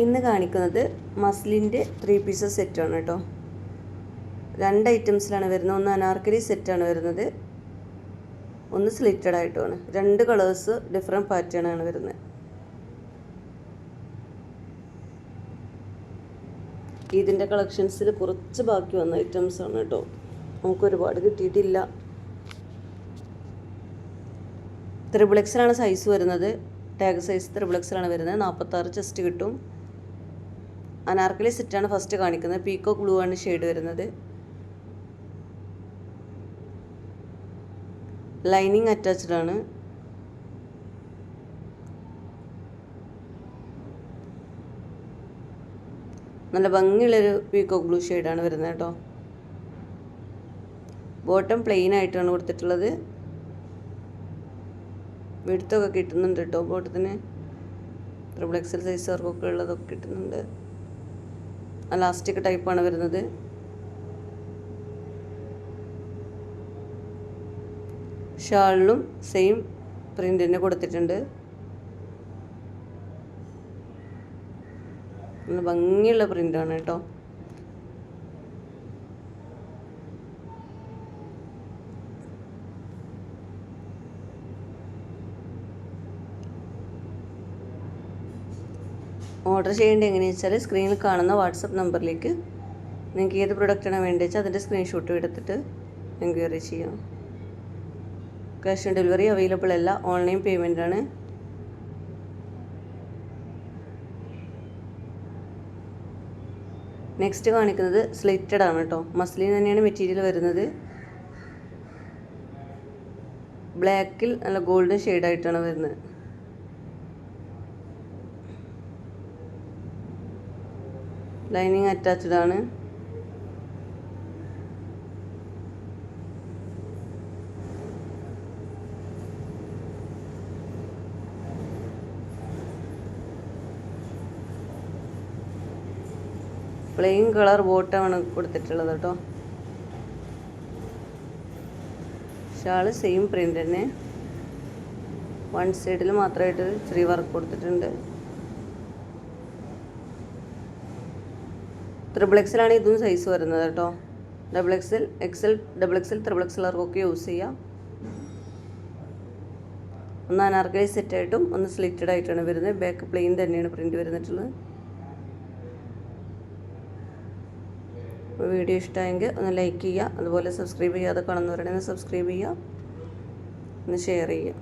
ഇന്ന് കാണിക്കുന്നത് മസ്ലിൻ്റെ 3 പീസസ് സെറ്റാണ് കേട്ടോ. 2 ഐറ്റംസിലാണ് വരുന്നത്. ഒന്ന് അനാർക്കലി സെറ്റാണ് വരുന്നത്, ഒന്ന് സ്ലിറ്റഡ് ആയിട്ടുമാണ്. 2 കളേഴ്സ് ഡിഫറെൻറ്റ് പാറ്റേൺ ആണ് വരുന്നത്. ഇതിൻ്റെ കളക്ഷൻസിൽ കുറച്ച് ബാക്കി വന്ന ഐറ്റംസ് ആണ് കേട്ടോ, നമുക്ക് ഒരുപാട് കിട്ടിയിട്ടില്ല. 3XL സൈസ് വരുന്നത്. ടാഗ് സൈസ് 3XL വരുന്നത്. 46 ചെസ്റ്റ് കിട്ടും. അനാർക്കലി സെറ്റാണ് ഫസ്റ്റ് കാണിക്കുന്നത്. പീക്കോക്ക് ബ്ലൂ ആണ് ഷെയ്ഡ് വരുന്നത്. ലൈനിങ് അറ്റാച്ച്ഡ് ആണ്. നല്ല ഭംഗിയുള്ളൊരു പീക്കോക്ക് ബ്ലൂ ഷെയ്ഡാണ് വരുന്നത് കേട്ടോ. ബോട്ടം പ്ലെയിൻ ആയിട്ടാണ് കൊടുത്തിട്ടുള്ളത്. വെടുത്തൊക്കെ കിട്ടുന്നുണ്ട് കേട്ടോ ബോട്ടത്തിന്. 3XL സൈസുകാർക്കൊക്കെ ഉള്ളതൊക്കെ കിട്ടുന്നുണ്ട്. അലാസ്റ്റിക് ടൈപ്പാണ് വരുന്നത്. ഷാളിലും സെയിം പ്രിൻ്റ് തന്നെ കൊടുത്തിട്ടുണ്ട്. നല്ല ഭംഗിയുള്ള പ്രിൻ്റാണ് കേട്ടോ. ഓർഡർ ചെയ്യേണ്ടത് എങ്ങനെയാണെന്ന് വെച്ചാൽ സ്ക്രീനിൽ കാണുന്ന വാട്സപ്പ് നമ്പറിലേക്ക് നിങ്ങൾക്ക് ഏത് പ്രൊഡക്റ്റാണ് വേണ്ടത് വെച്ചാൽ അതിൻ്റെ സ്ക്രീൻഷോട്ട് എടുത്തിട്ട് എൻക്വയറി ചെയ്യാം. ക്യാഷ് ഓൺ ഡെലിവറി അവൈലബിൾ അല്ല, ഓൺലൈൻ പേയ്മെൻ്റ് ആണ്. നെക്സ്റ്റ് കാണിക്കുന്നത് സ്ലിറ്റഡ് ആണ് കേട്ടോ. മസ്ലിൻ തന്നെയാണ് മെറ്റീരിയൽ വരുന്നത്. ബ്ലാക്കിൽ നല്ല ഗോൾഡൻ ഷെയ്ഡായിട്ടാണ് വരുന്നത്. ലൈനിങ് അറ്റാച്ച്ഡ് ആണ്. പ്ലെയിൻ കളർ ബോട്ടമാണ് കൊടുത്തിട്ടുള്ളത് കേട്ടോ. ഷാള് സെയിം പ്രിൻ്റ് തന്നെ. വൺ സൈഡിൽ മാത്രമായിട്ട് ഇച്ചിരി വർക്ക് കൊടുത്തിട്ടുണ്ട്. 3XL ആണ് ഇതും സൈസ് വരുന്നത് കേട്ടോ. XXL, XL, XXL, 3XL use ചെയ്യാം. ഒന്ന് അനാർക്കലി സെറ്റായിട്ടും ഒന്ന് സ്ലിറ്റഡ് ആയിട്ടാണ് വരുന്നത്. ബാക്ക് പ്ലെയിൻ തന്നെയാണ് പ്രിൻ്റ് വരുന്നിട്ടുള്ളത്. വീഡിയോ ഇഷ്ടമായെങ്കിൽ ഒന്ന് ലൈക്ക് ചെയ്യുക. അതുപോലെ സബ്സ്ക്രൈബ് ചെയ്യാതെ കാണുന്നവരുണ്ടെങ്കിൽ സബ്സ്ക്രൈബ് ചെയ്യുക, ഒന്ന് ഷെയർ ചെയ്യുക.